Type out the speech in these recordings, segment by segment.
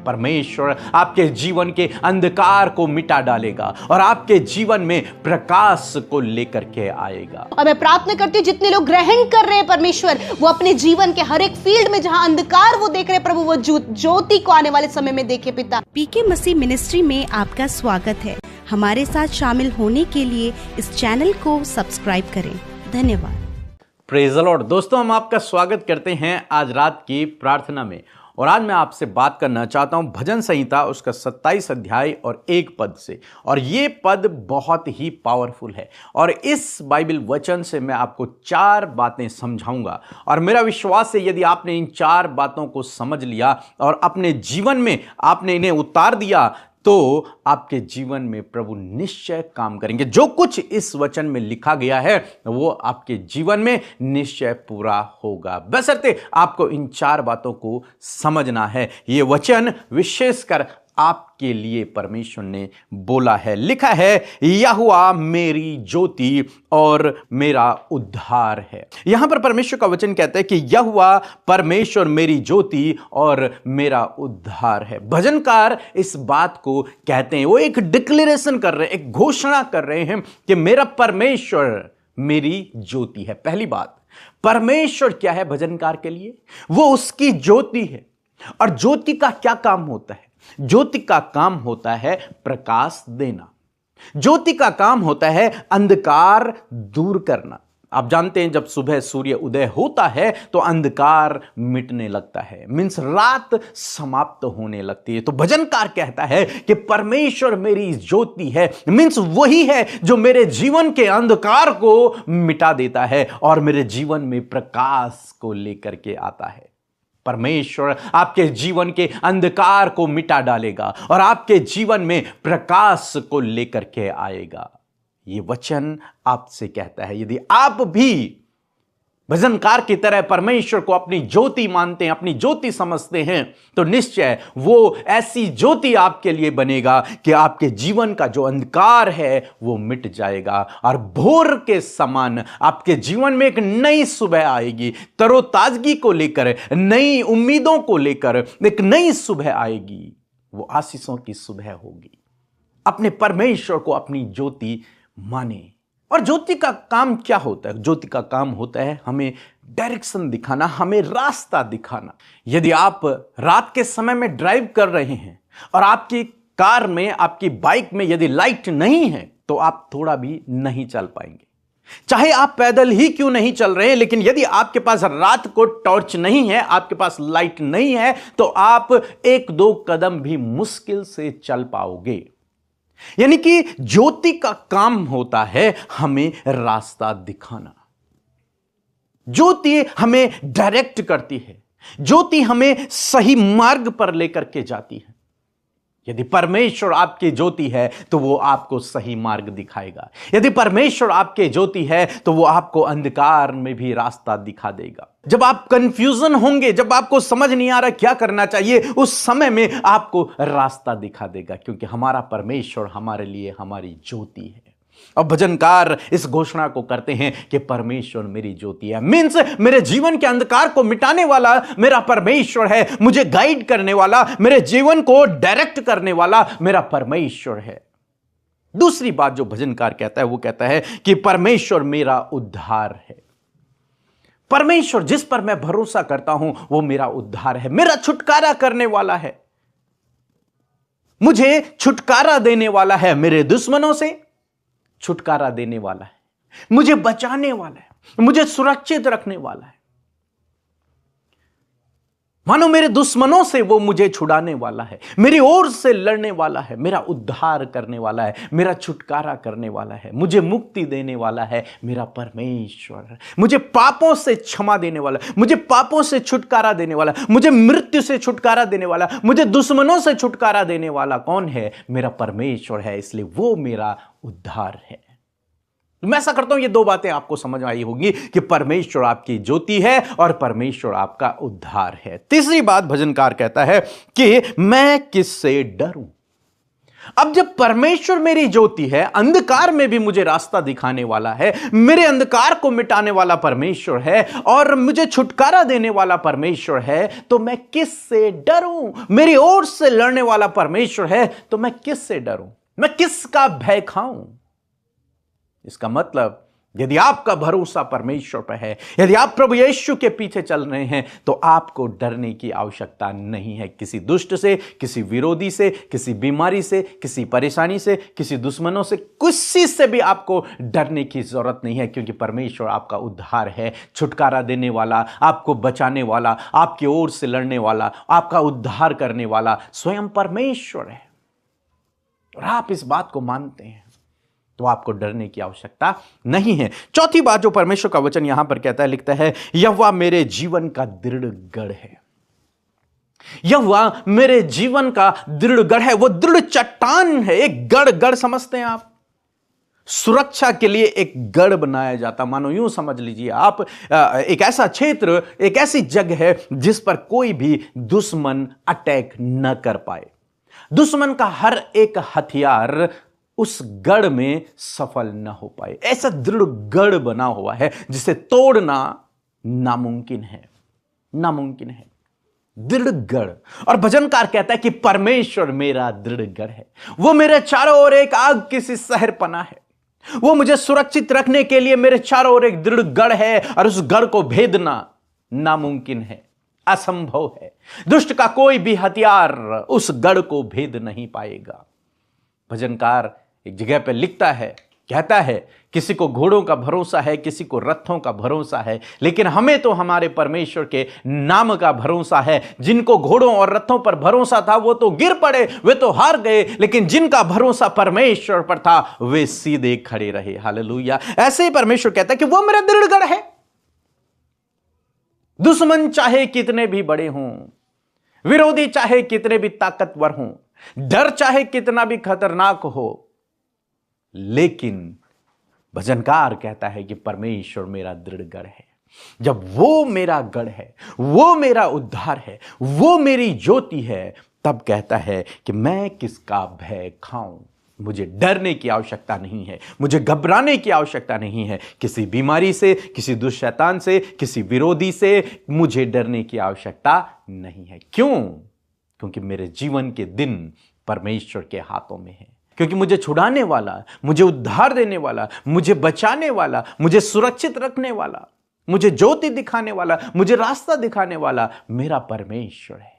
परमेश्वर आपके जीवन के अंधकार को मिटा डालेगा और आपके जीवन में प्रकाश को लेकर के आएगा। और मैं प्रार्थना करती हूँ जितने लोग ग्रहण कर रहे हैं परमेश्वर, वो अपने जीवन के हर एक फील्ड में जहां अंधकार वो देख रहे हैं, प्रभु वो ज्योति को आने वाले समय में देखे। पिता, पीके मसीह मिनिस्ट्री में आपका स्वागत है। हमारे साथ शामिल होने के लिए इस चैनल को सब्सक्राइब करें। धन्यवाद। Praise the Lord. दोस्तों, हम आपका स्वागत करते हैं आज रात की प्रार्थना में। और आज मैं आपसे बात करना चाहता हूं भजन संहिता उसका 27 अध्याय और 1 पद से। और ये पद बहुत ही पावरफुल है और इस बाइबल वचन से मैं आपको 4 बातें समझाऊंगा। और मेरा विश्वास है यदि आपने इन 4 बातों को समझ लिया और अपने जीवन में आपने इन्हें उतार दिया तो आपके जीवन में प्रभु निश्चय काम करेंगे। जो कुछ इस वचन में लिखा गया है वो आपके जीवन में निश्चय पूरा होगा, बशर्ते आपको इन 4 बातों को समझना है। ये वचन विशेषकर आपके लिए परमेश्वर ने बोला है। लिखा है, यहोवा मेरी ज्योति और मेरा उद्धार है। यहां पर परमेश्वर का वचन कहता है कि यहोवा परमेश्वर मेरी ज्योति और मेरा उद्धार है। भजनकार इस बात को कहते हैं, वो एक डिक्लेरेशन कर रहे हैं, एक घोषणा कर रहे हैं कि मेरा परमेश्वर मेरी ज्योति है। पहली बात, परमेश्वर क्या है भजनकार के लिए? वो उसकी ज्योति है। और ज्योति का क्या काम होता है? ज्योति का काम होता है प्रकाश देना। ज्योति का काम होता है अंधकार दूर करना। आप जानते हैं जब सुबह सूर्य उदय होता है तो अंधकार मिटने लगता है, मीन्स रात समाप्त होने लगती है। तो भजनकार कहता है कि परमेश्वर मेरी ज्योति है, मीन्स वही है जो मेरे जीवन के अंधकार को मिटा देता है और मेरे जीवन में प्रकाश को लेकर के आता है। परमेश्वर आपके जीवन के अंधकार को मिटा डालेगा और आपके जीवन में प्रकाश को लेकर के आएगा। ये वचन आपसे कहता है यदि आप भी भजनकार की तरह परमेश्वर को अपनी ज्योति मानते हैं, अपनी ज्योति समझते हैं, तो निश्चय वो ऐसी ज्योति आपके लिए बनेगा कि आपके जीवन का जो अंधकार है वो मिट जाएगा और भोर के समान आपके जीवन में एक नई सुबह आएगी। तरोताजगी को लेकर, नई उम्मीदों को लेकर एक नई सुबह आएगी। वो आशीषों की सुबह होगी। अपने परमेश्वर को अपनी ज्योति माने। और ज्योति का काम क्या होता है? ज्योति का काम होता है हमें डायरेक्शन दिखाना, हमें रास्ता दिखाना। यदि आप रात के समय में ड्राइव कर रहे हैं और आपकी कार में, आपकी बाइक में यदि लाइट नहीं है तो आप थोड़ा भी नहीं चल पाएंगे। चाहे आप पैदल ही क्यों नहीं चल रहे हैं, लेकिन यदि आपके पास रात को टॉर्च नहीं है, आपके पास लाइट नहीं है, तो आप 1-2 कदम भी मुश्किल से चल पाओगे। यानी कि ज्योति का काम होता है हमें रास्ता दिखाना। ज्योति हमें डायरेक्ट करती है, ज्योति हमें सही मार्ग पर लेकर के जाती है। यदि परमेश्वर आपकी ज्योति है तो वो आपको सही मार्ग दिखाएगा। यदि परमेश्वर आपके ज्योति है तो वो आपको अंधकार में भी रास्ता दिखा देगा। जब आप कंफ्यूजन होंगे, जब आपको समझ नहीं आ रहा क्या करना चाहिए, उस समय में आपको रास्ता दिखा देगा, क्योंकि हमारा परमेश्वर हमारे लिए हमारी ज्योति है। और भजनकार इस घोषणा को करते हैं कि परमेश्वर मेरी ज्योति है, मीन्स मेरे जीवन के अंधकार को मिटाने वाला मेरा परमेश्वर है, मुझे गाइड करने वाला, मेरे जीवन को डायरेक्ट करने वाला मेरा परमेश्वर है। दूसरी बात जो भजनकार कहता है वो कहता है कि परमेश्वर मेरा उद्धार है। परमेश्वर जिस पर मैं भरोसा करता हूं वो मेरा उद्धार है, मेरा छुटकारा करने वाला है, मुझे छुटकारा देने वाला है, मेरे दुश्मनों से छुटकारा देने वाला है, मुझे बचाने वाला है, मुझे सुरक्षित रखने वाला है। मानो मेरे दुश्मनों से वो मुझे छुड़ाने वाला है, मेरी ओर से लड़ने वाला है, मेरा उद्धार करने वाला है, मेरा छुटकारा करने वाला है, मुझे मुक्ति देने वाला है मेरा परमेश्वर। मुझे पापों से क्षमा देने वाला, मुझे पापों से छुटकारा देने वाला, मुझे मृत्यु से छुटकारा देने वाला, मुझे दुश्मनों से छुटकारा देने वाला कौन है? मेरा परमेश्वर है। इसलिए वो मेरा उद्धार है। मैं ऐसा करता हूं ये 2 बातें आपको समझ आई होगी कि परमेश्वर आपकी ज्योति है और परमेश्वर आपका उद्धार है। तीसरी बात भजनकार कहता है कि मैं किससे डरूं। अब जब परमेश्वर मेरी ज्योति है, अंधकार में भी मुझे रास्ता दिखाने वाला है, मेरे अंधकार को मिटाने वाला परमेश्वर है और मुझे छुटकारा देने वाला परमेश्वर है, तो मैं किससे डरूं? मेरी ओर से लड़ने वाला परमेश्वर है, तो मैं किससे डरूं? मैं किसका भय खाऊं? इसका मतलब यदि आपका भरोसा परमेश्वर पर है, यदि आप प्रभु यीशु के पीछे चल रहे हैं, तो आपको डरने की आवश्यकता नहीं है किसी दुष्ट से, किसी विरोधी से, किसी बीमारी से, किसी परेशानी से, किसी दुश्मनों से, किसी से भी आपको डरने की जरूरत नहीं है, क्योंकि परमेश्वर आपका उद्धार है, छुटकारा देने वाला, आपको बचाने वाला, आपकी ओर से लड़ने वाला, आपका उद्धार करने वाला स्वयं परमेश्वर है। और आप इस बात को मानते हैं तो आपको डरने की आवश्यकता नहीं है। चौथी बात जो परमेश्वर का वचन यहां पर कहता है, लिखता है, यहोवा मेरे जीवन का दृढ़ गढ़ है। यहोवा मेरे जीवन का दृढ़ गढ़ है। वो दृढ़ चट्टान है। एक गढ़ समझते हैं आप? सुरक्षा के लिए एक गढ़ बनाया जाता, मानो यूं समझ लीजिए आप, एक ऐसा क्षेत्र, एक ऐसी जगह है जिस पर कोई भी दुश्मन अटैक न कर पाए। दुश्मन का हर एक हथियार उस गढ़ में सफल न हो पाए। ऐसा दृढ़ गढ़ बना हुआ है जिसे तोड़ना नामुमकिन है, नामुमकिन है। दृढ़ गढ़। और भजनकार कहता है कि परमेश्वर मेरा दृढ़ गढ़ है। वो मेरे चारों ओर एक आग की सी सहर पना है। वो मुझे सुरक्षित रखने के लिए मेरे चारों ओर एक दृढ़ गढ़ है, और उस गढ़ को भेदना नामुमकिन है, असंभव है। दुष्ट का कोई भी हथियार उस गढ़ को भेद नहीं पाएगा। भजनकार एक जगह पे लिखता है, कहता है, किसी को घोड़ों का भरोसा है, किसी को रथों का भरोसा है, लेकिन हमें तो हमारे परमेश्वर के नाम का भरोसा है। जिनको घोड़ों और रथों पर भरोसा था वो तो गिर पड़े, वे तो हार गए, लेकिन जिनका भरोसा परमेश्वर पर था वे सीधे खड़े रहे। हालेलुया। ऐसे ही परमेश्वर कहता है कि वो मेरा दृढ़ गढ़ है। दुश्मन चाहे कितने भी बड़े हों, विरोधी चाहे कितने भी ताकतवर हों, डर चाहे कितना भी खतरनाक हो, लेकिन भजनकार कहता है कि परमेश्वर मेरा दृढ़ गढ़ है। जब वो मेरा गढ़ है, वो मेरा उद्धार है, वो मेरी ज्योति है, तब कहता है कि मैं किसका भय खाऊं। मुझे डरने की आवश्यकता नहीं है, मुझे घबराने की आवश्यकता नहीं है। किसी बीमारी से, किसी दुष्ट शैतान से, किसी विरोधी से मुझे डरने की आवश्यकता नहीं है। क्यों? क्योंकि मेरे जीवन के दिन परमेश्वर के हाथों में है। क्योंकि मुझे छुड़ाने वाला, मुझे उद्धार देने वाला, मुझे बचाने वाला, मुझे सुरक्षित रखने वाला, मुझे ज्योति दिखाने वाला, मुझे रास्ता दिखाने वाला मेरा परमेश्वर है।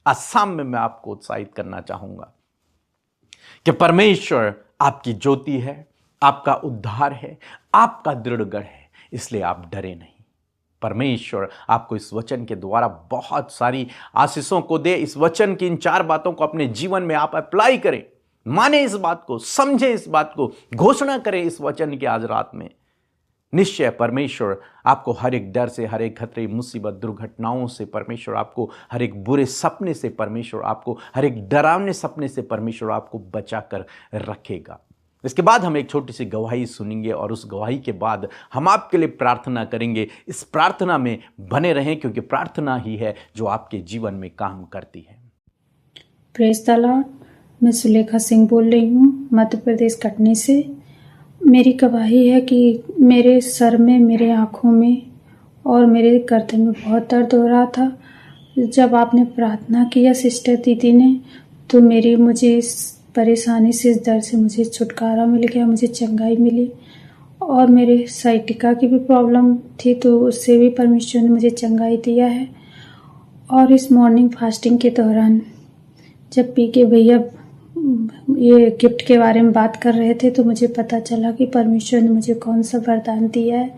आज शाम में मैं आपको उत्साहित करना चाहूंगा कि परमेश्वर आपकी ज्योति है, आपका उद्धार है, आपका दृढ़ गढ़ है, इसलिए आप डरे नहीं। परमेश्वर आपको इस वचन के द्वारा बहुत सारी आशीषों को दे। इस वचन की इन 4 बातों को अपने जीवन में आप अप्लाई करें, माने इस बात को, समझे इस बात को, घोषणा करें इस वचन की आज रात में। निश्चय परमेश्वर आपको हर एक डर से, हर एक खतरे, मुसीबत, दुर्घटनाओं से, परमेश्वर आपको हर एक बुरे सपने से, परमेश्वर आपको हर एक डरावने सपने से परमेश्वर आपको बचा कर रखेगा। इसके बाद हम एक छोटी सी गवाही सुनेंगे और उस गवाही के बाद हम आपके लिए प्रार्थना करेंगे। इस प्रार्थना में बने रहें, क्योंकि प्रार्थना ही है जो आपके जीवन में काम करती है। Praise the Lord. मैं सुलेखा सिंह बोल रही हूँ, मध्य प्रदेश कटनी से। मेरी गवाही है कि मेरे सर में, मेरे आँखों में और मेरे गर्दन में बहुत दर्द हो रहा था। जब आपने प्रार्थना किया सिस्टर दीदी ने, तो मुझे इस परेशानी से, इस दर्द से मुझे छुटकारा मिल गया, मुझे चंगाई मिली। और मेरे साइटिका की भी प्रॉब्लम थी, तो उससे भी परमेश्वर ने मुझे चंगाई दिया है। और इस मॉर्निंग फास्टिंग के दौरान जब पीके भैया ये गिफ्ट के बारे में बात कर रहे थे, तो मुझे पता चला कि परमेश्वर ने मुझे कौन सा वरदान दिया है।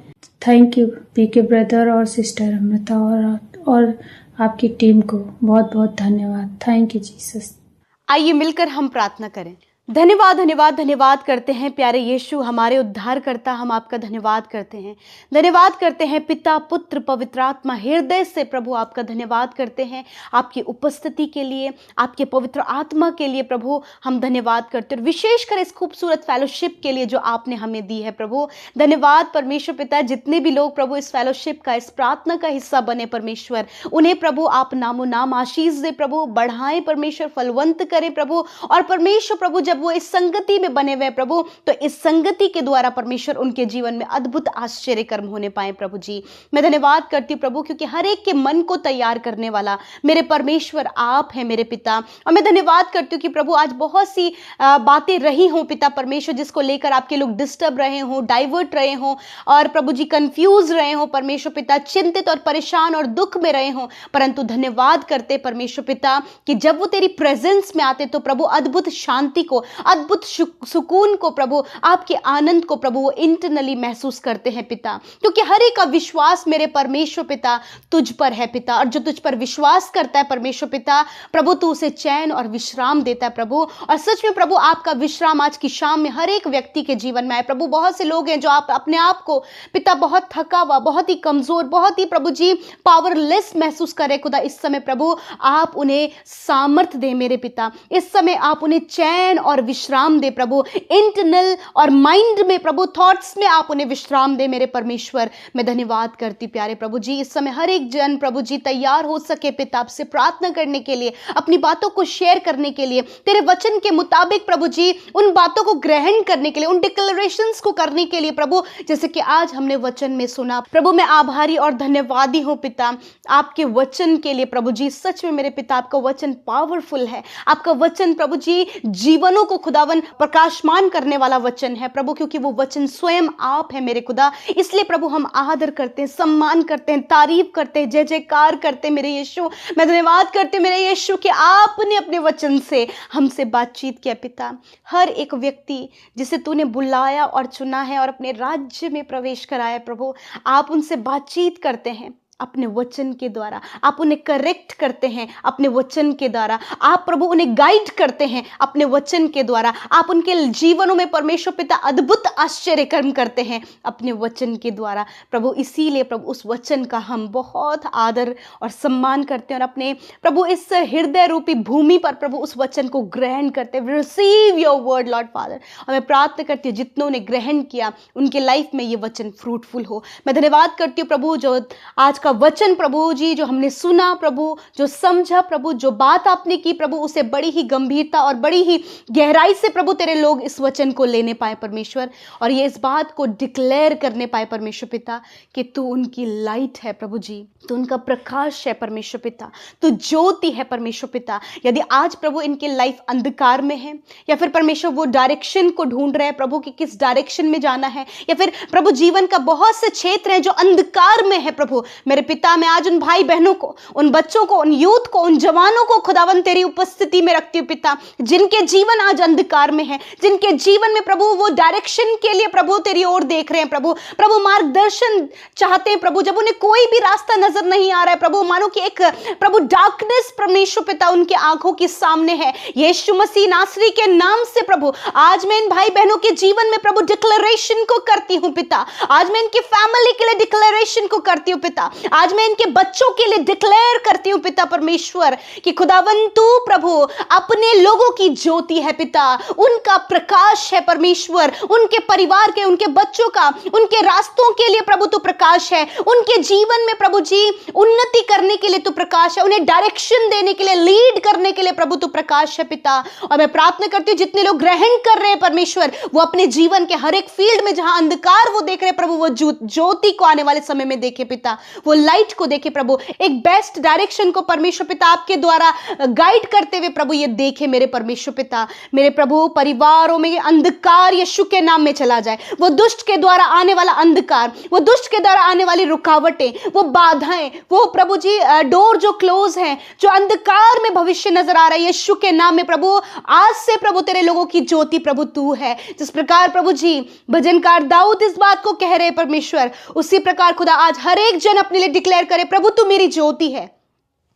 थैंक यू पीके ब्रदर और सिस्टर अमृता और आपकी टीम को बहुत बहुत धन्यवाद। Thank you Jesus. आइए मिलकर हम प्रार्थना करें। धन्यवाद धन्यवाद धन्यवाद करते हैं प्यारे यीशु, हमारे उद्धार करता, हम आपका धन्यवाद करते हैं। धन्यवाद करते हैं पिता, पुत्र, पवित्र आत्मा, हृदय से प्रभु आपका धन्यवाद करते हैं आपकी उपस्थिति के लिए, आपके पवित्र आत्मा के लिए प्रभु हम धन्यवाद करते हैं। विशेषकर इस खूबसूरत फेलोशिप के लिए जो आपने हमें दी है प्रभु, धन्यवाद परमेश्वर पिता। जितने भी लोग प्रभु इस फेलोशिप का, इस प्रार्थना का हिस्सा बने परमेश्वर, उन्हें प्रभु आप नामो नाम आशीष दे प्रभु, बढ़ाएं परमेश्वर, फलवंत करें प्रभु। और परमेश्वर प्रभु जब वो इस संगति में बने हुए प्रभु, तो इस संगति के द्वारा परमेश्वर उनके जीवन में अद्भुत आश्चर्य कर्म होने पाए प्रभु जी। मैं धन्यवाद करती हूँ प्रभु, क्योंकि हर एक के मन को तैयार करने वाला मेरे परमेश्वर आप हैं मेरे पिता। और मैं धन्यवाद करती हूँ कि प्रभु आज बहुत सी बातें रही हों पिता परमेश्वर, जिसको लेकर आपके लोग डिस्टर्ब रहे हों, डाइवर्ट रहे हों और प्रभु जी कंफ्यूज रहे हों परमेश्वर पिता, चिंतित और परेशान और दुख में रहे हों, परंतु धन्यवाद करते परमेश्वर पिता कि जब वो तेरी प्रेजेंस में आते तो प्रभु अद्भुत शांति को, अद्भुत सुकून को प्रभु, आपके आनंद को प्रभु वो इंटरनली महसूस करते हैं पिता। क्योंकि हर एक का विश्वास मेरे परमेश्वर पिता तुझ पर है पिता, और जो तुझ पर विश्वास करता है परमेश्वर पिता प्रभु, तू उसे चैन और विश्राम देता है प्रभु। और सच में प्रभु आपका विश्राम आज की शाम में हर एक व्यक्ति के जीवन में आए प्रभु। बहुत से लोग हैं जो आप अपने आप को पिता बहुत थका हुआ, बहुत ही कमजोर, बहुत ही प्रभु जी पावरलेस महसूस करे खुदा, इस समय प्रभु आप उन्हें सामर्थ दे मेरे पिता, इस समय आप उन्हें चैन और विश्राम दे प्रभु, इंटरनल और माइंड में प्रभु, थॉट्स में आप उन्हें विश्राम दे मेरे परमेश्वर। मैं धन्यवाद करती प्यारे प्रभु जी, इस समय हर एक जन प्रभु जी तैयार हो सके पिता आपसे प्रार्थना करने के लिए, अपनी बातों को शेयर करने के लिए, तेरे वचन के मुताबिक प्रभु जी उन बातों को ग्रहण करने के लिए, उन डिक्लेरेशंस को करने के लिए प्रभु, जैसे कि आज हमने वचन में सुना प्रभु। मैं आभारी और धन्यवादी हूं पिता आपके वचन के लिए प्रभु जी। सच में मेरे पिता आपका वचन पावरफुल है, आपका वचन प्रभु जी जीवनों को खुदावन प्रकाशमान करने वाला वचन है प्रभु, क्योंकि वो वचन स्वयं आप है मेरे खुदा। इसलिए प्रभु हम आदर करते हैं, सम्मान करते हैं, तारीफ करते हैं, जय जयकार करते हैं मेरे यीशु। मैं धन्यवाद करते हैं मेरे यीशु कि आपने अपने वचन से हमसे बातचीत किया पिता। हर एक व्यक्ति जिसे तूने बुलाया और चुना है और अपने राज्य में प्रवेश कराया प्रभु, आप उनसे बातचीत करते हैं अपने वचन के द्वारा, आप उन्हें करेक्ट करते हैं अपने वचन के द्वारा, आप प्रभु उन्हें गाइड करते हैं अपने वचन के द्वारा, आप उनके जीवनों में परमेश्वर पिता अद्भुत आश्चर्य कर्म करते हैं अपने वचन के द्वारा प्रभु। इसीलिए प्रभु उस वचन का हम बहुत आदर और सम्मान करते हैं और अपने प्रभु इस हृदय रूपी भूमि पर प्रभु उस वचन को ग्रहण करते हैं। Receive your word Lord father. और मैं प्रार्थना करती हूँ जितनों ने ग्रहण किया उनके लाइफ में ये वचन फ्रूटफुल हो। मैं धन्यवाद करती हूँ प्रभु जो आज का वचन प्रभु जी जो हमने सुना प्रभु, जो समझा प्रभु, जो बात आपने की प्रभु, उसे बड़ी ही गंभीरता और बड़ी ही गहराई से प्रभु तेरे लोग इस वचन को लेने पाए परमेश्वर, और ये इस बात को डिक्लेयर करने पाए परमेश्वर पिता कि तू उनकी लाइट है प्रभु जी, तू उनका प्रकाश है परमेश्वर पिता, तू ज्योति है परमेश्वर पिता। यदि आज प्रभु इनके लाइफ अंधकार में है या फिर परमेश्वर वो डायरेक्शन को ढूंढ रहे हैं प्रभु कि किस डायरेक्शन में जाना है, या फिर प्रभु जीवन का बहुत से क्षेत्र हैं जो अंधकार में है प्रभु, मेरे पिता मैं आज उन भाई बहनों को, उन बच्चों को, उन यूथ को, उन जवानों को खुदावन तेरी उपस्थिति में रखती हूँ पिता, जिनके जीवन आज अंधकार में है, जिनके जीवन में प्रभु वो डायरेक्शन के लिए प्रभु तेरी ओर देख रहे हैं प्रभु, प्रभु मार्गदर्शन चाहते हैं प्रभु, जब उन्हें कोई भी रास्ता नजर नहीं आ रहा है प्रभु, मानो कि एक प्रभु डार्कनेस परमेश्वर पिता उनके आंखों के सामने है। यीशु मसीह नासरी के नाम से प्रभु आज मैं इन भाई बहनों के जीवन में प्रभु डिक्लेरेशन को करती हूँ पिता, आज मैं इनके फैमिली के लिए डिक्लेरेशन को करती हूँ पिता, आज मैं इनके बच्चों के लिए डिक्लेयर करती हूँ पिता परमेश्वर कि खुदावन तू प्रभु अपने लोगों की ज्योति है पिता, उनका प्रकाश है परमेश्वर, उनके परिवार के, उनके बच्चों का, उनके रास्तों के लिए प्रभु तू प्रकाश है, उनके जीवन में प्रभु जी उन्नति करने के लिए तू प्रकाश है, उन्हें डायरेक्शन देने के लिए, लीड करने के लिए प्रभु तू प्रकाश है पिता। और मैं प्रार्थना करती हूँ जितने लोग ग्रहण कर रहे हैं परमेश्वर, वो अपने जीवन के हर एक फील्ड में जहां अंधकार वो देख रहे हैं प्रभु, वो ज्योति को आने वाले समय में देखे पिता, वो लाइट को देखे प्रभु, एक बेस्ट डायरेक्शन को परमेश्वर पिता आपके द्वारा गाइड करते हुए प्रभु ये देखे मेरे परमेश्वर पिता। मेरे प्रभु परिवारों में अंधकार यीशु के नाम में चला जाए, वो दुष्ट के द्वारा आने वाला अंधकार, वो दुष्ट के द्वारा आने वाली रुकावटें, वो बाधाएं, वो प्रभु जी डोर जो क्लोज है, जो अंधकार में भविष्य नजर आ रहा है, यीशु के नाम में प्रभु आज से प्रभु तेरे लोगों की ज्योति प्रभु तू है। जिस प्रकार प्रभु जी भजनकार दाऊद इस बात को कह रहे परमेश्वर, उसी प्रकार खुदा आज हर एक जन अपने लिए डिक्लेयर करे प्रभु तू मेरी ज्योति है,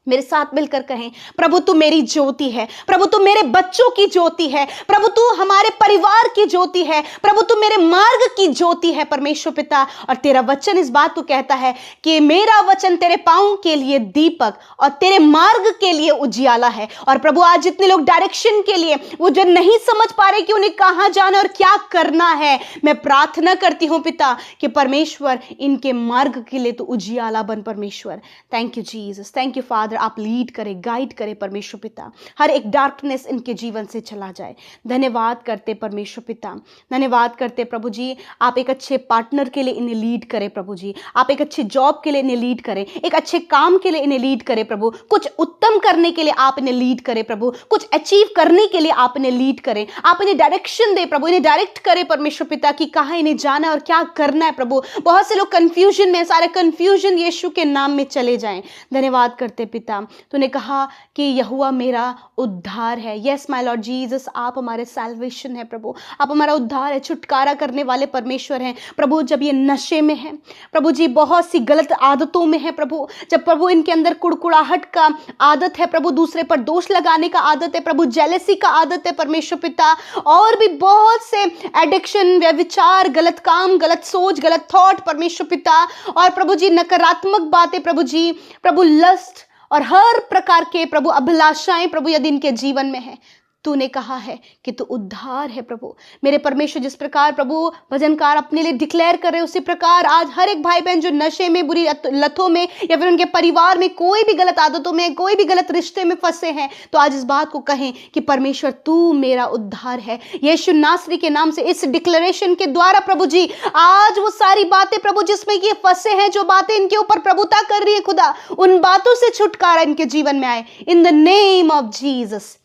मेरे साथ मिलकर कहें, प्रभु तू मेरी ज्योति है, प्रभु तू मेरे बच्चों की ज्योति है, प्रभु तू हमारे परिवार की ज्योति है, प्रभु तू मेरे मार्ग की ज्योति है परमेश्वर पिता। और तेरा वचन इस बात को कहता है कि मेरा वचन तेरे पांव के लिए दीपक और तेरे मार्ग के लिए उजियाला है। और प्रभु आज जितने लोग डायरेक्शन के लिए वो जो नहीं समझ पा रहे कि उन्हें कहां जाना और क्या करना है, मैं प्रार्थना करती हूं पिता कि परमेश्वर इनके मार्ग के लिए तो उजियाला बन परमेश्वर। Thank you Jesus, thank you father. आप लीड करें, गाइड करें परमेश्वर पिता, हर एक डार्कनेस इनके जीवन से चला जाए। धन्यवाद करते परमेश्वर पिता, धन्यवाद करते प्रभु जी। आप एक अच्छे पार्टनर के लिए इन्हें लीड करें प्रभु जी, आप एक अच्छे जॉब के लिए इन्हें लीड करें, एक अच्छे काम के लिए इन्हें लीड करें प्रभु, कुछ उत्तम करने के लिए आप इन्हें लीड करें प्रभु, कुछ अचीव करने के लिए आप इन्हें लीड करें, आप इन्हें डायरेक्शन दे प्रभु, इन्हें डायरेक्ट करें परमेश्वर पिता कि कहां इन्हें जाना है और क्या करना है प्रभु। बहुत से लोग कंफ्यूजन में, सारे कंफ्यूजन यीशु के नाम में चले जाएं। धन्यवाद करते पिता, तूने कहा कि यहोवा मेरा उद्धार है। यस माय लॉर्ड जीसस, आप हमारे सैल्वेशन है प्रभु, आप हमारा उद्धार है, छुटकारा करने वाले परमेश्वर हैं प्रभु। जब ये नशे में है प्रभु जी, बहुत सी गलत आदतों में है प्रभु, जब प्रभु इनके अंदर कुड़कुड़ाहट का आदत है प्रभु, दूसरे पर दोष लगाने का आदत है प्रभु, जेलसी का आदत है परमेश्वर पिता, और भी बहुत से एडिक्शन, व्यभिचार, गलत काम, गलत सोच, गलत थॉट परमेश्वर पिता, और प्रभु जी नकारात्मक बातें प्रभु जी, प्रभु लस्ट और हर प्रकार के प्रभु अभिलाषाएं प्रभु यदि इनके जीवन में है, तूने कहा है कि तू उद्धार है प्रभु। मेरे परमेश्वर, जिस प्रकार प्रभु भजनकार अपने लिए डिक्लेयर कर रहे, उसी प्रकार आज हर एक भाई बहन जो नशे में, बुरी लतों में, या फिर उनके परिवार में कोई भी गलत आदतों में, कोई भी गलत रिश्ते में फंसे हैं, तो आज इस बात को कहें कि परमेश्वर तू मेरा उद्धार है। यीशु नासरी के नाम से इस डिक्लेरेशन के द्वारा प्रभु जी, आज वो सारी बातें प्रभु जिसमें ये फंसे हैं, जो बातें इनके ऊपर प्रभुता कर रही है खुदा, उन बातों से छुटकारा इनके जीवन में आए in the name of Jesus.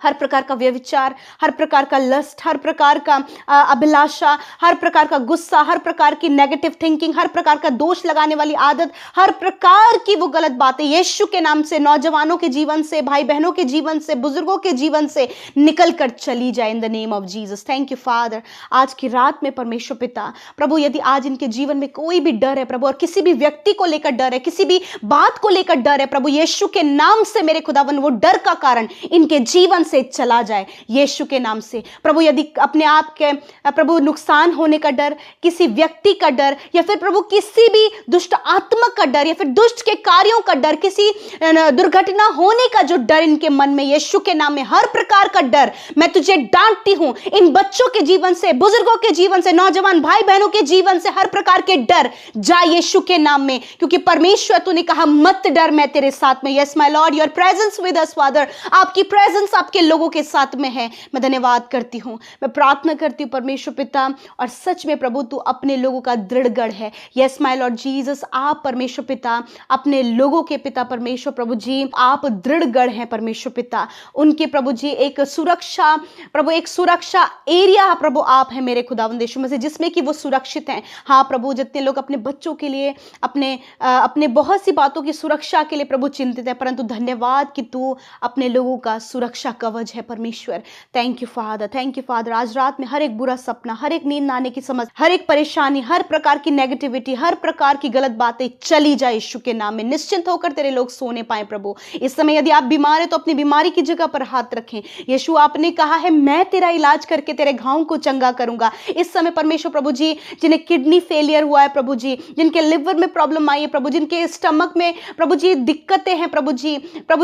हर प्रकार का व्यभिचार, हर प्रकार का लस्ट, हर प्रकार का अभिलाषा, हर प्रकार का गुस्सा, हर प्रकार की नेगेटिव थिंकिंग, हर प्रकार का दोष लगाने वाली आदत, हर प्रकार की वो गलत बातें यीशु के नाम से नौजवानों के जीवन से, भाई बहनों के जीवन से, बुजुर्गों के जीवन से निकल कर चली जाए इन the name of Jesus. Thank you father. आज की रात में परमेश्वर पिता प्रभु, यदि आज इनके जीवन में कोई भी डर है प्रभु, और किसी भी व्यक्ति को लेकर डर है, किसी भी बात को लेकर डर है प्रभु, यीशु के नाम से मेरे खुदावन वो डर का कारण इनके जीवन से चला जाए यीशु के नाम से प्रभु। यदि अपने आप के प्रभु नुकसान होने का डर, किसी व्यक्ति का डर, या फिर प्रभु किसी भी दुष्ट आत्मा का डर, या फिर दुष्ट के कार्यों का डर, किसी दुर्घटना होने का जो डर इनके मन में, यीशु के नाम में हर प्रकार का डर मैं तुझे डांटती हूं। इन बच्चों के जीवन से, बुजुर्गों के जीवन से, नौजवान भाई बहनों के जीवन से हर प्रकार के डर जा यीशु के नाम में, क्योंकि परमेश्वर तूने कहा मत डर, मैं तेरे साथ में। Yes my Lord, your presence with us father, आपकी प्रेजेंस आपके लोगों के साथ में है। मैं धन्यवाद करती हूं, मैं प्रार्थना करती हूं परमेश्वर पिता, और सच में प्रभु तू अपने लोगों का दृढ़ गढ़ है। यस माय लॉर्ड जीसस, आप परमेश्वर पिता अपने लोगों के पिता परमेश्वर प्रभु जी, आप दृढ़ गढ़ हैं परमेश्वर पिता। उनके प्रभु जी एक सुरक्षा प्रभु, एक सुरक्षा एरिया प्रभु आप है मेरे खुदावंद यीशु मसीह, जिसमें कि वो सुरक्षित हैं। हाँ प्रभु, जितने लोग अपने बच्चों के लिए, अपने बहुत सी बातों की सुरक्षा के लिए प्रभु चिंतित है, परंतु धन्यवाद कि तू अपने लोगों का सुरक्षा कवच है परमेश्वर। Thank you father, thank you father. आज रात में हर एक बुरा सपना, हर एक नींद आने की समझ, हर एक परेशानी, हर प्रकार की नेगेटिविटी, हर प्रकार की गलत बातें चली जाए यीशु के नाम में। निश्चिंत होकर तेरे लोग सोने पाए प्रभु। इस समय यदि आप बीमार है तो अपनी बीमारी की जगह पर हाथ रखें। यीशु, आपने कहा है मैं तेरा इलाज करके तेरे घावों को चंगा करूंगा। इस समय परमेश्वर प्रभु जी, जिन्हें किडनी फेलियर हुआ है प्रभु जी, जिनके लिवर में प्रॉब्लम आई है प्रभु, जिनके स्टमक में प्रभु जी दिक्कतें हैं प्रभु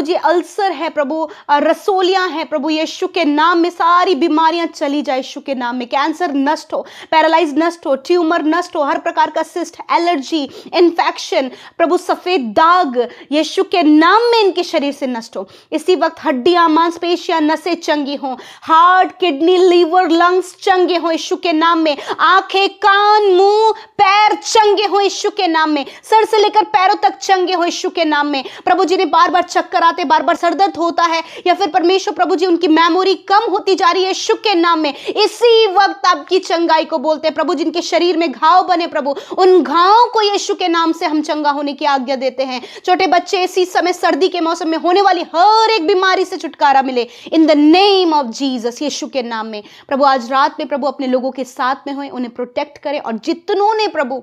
जी अल्सर है प्रभु, रसोलियां हैं प्रभु, यीशु के नाम में सारी बीमारियां चली जाए यीशु के नाम में। कैंसर नष्ट हो, पैरालाइज नष्ट हो, ट्यूमर नष्ट हो, हर प्रकार का सिस्ट, एलर्जी, इन्फेक्शन प्रभु, सफेद दाग यीशु के नाम में इनके शरीर से नष्ट हो। इसी वक्त हड्डियां, मांसपेशियां, नसें चंगी हो, हार्ट, किडनी, लीवर, लंग्स चंगे हो यीशु के नाम में। आंखें, कान, मुंह, पैर चंगे हो यीशु के नाम में। सर से लेकर पैरों तक चंगे हो यीशु के नाम में। प्रभु जी ने बार बार चक्कर आते, बार बार सरदर्द होता है, या फिर परमेश्वर प्रभु जी उनकी मेमोरी कम होती जा रही है यीशु के नाम में, इसी वक्त आपकी चंगाई को बोलते हैं प्रभु। जिनके शरीर में घाव बने प्रभु, उन घावों को यीशु के नाम से हम चंगा होने की आज्ञा देते हैं। छोटे बच्चे इसी समय सर्दी के मौसम में होने वाली हर एक बीमारी से छुटकारा मिले in the name of Jesus, Yeshu के नाम में। प्रभु आज रात में प्रभु अपने लोगों के साथ में हुए, उन्हें प्रोटेक्ट करें, और जितनों ने प्रभु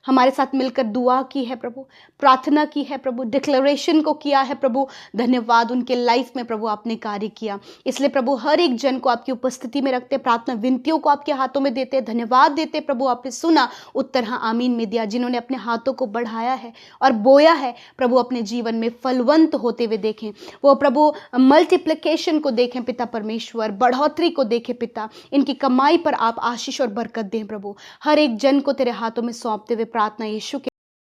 हमारे साथ मिलकर दुआ की है प्रभु, प्रार्थना की है प्रभु, डिक्लेरेशन को किया है प्रभु। धन्यवाद, उनके लाइफ में प्रभु आपने कार्य किया। इसलिए प्रभु हर एक जन को आपकी उपस्थिति में रखते, प्रार्थना विनतियों को आपके हाथों में देते, धन्यवाद देते प्रभु। आपने सुना, उत्तर हाँ आमीन में दिया। जिन्होंने अपने हाथों को बढ़ाया है और बोया है प्रभु, अपने जीवन में फलवंत होते हुए देखें, वो प्रभु मल्टीप्लिकेशन को देखें पिता परमेश्वर, बढ़ोतरी को देखें पिता। इनकी कमाई पर आप आशीष और बरकत दें प्रभु। हर एक जन को तेरे हाथों में सौंपते हुए प्रार्थना यीशु के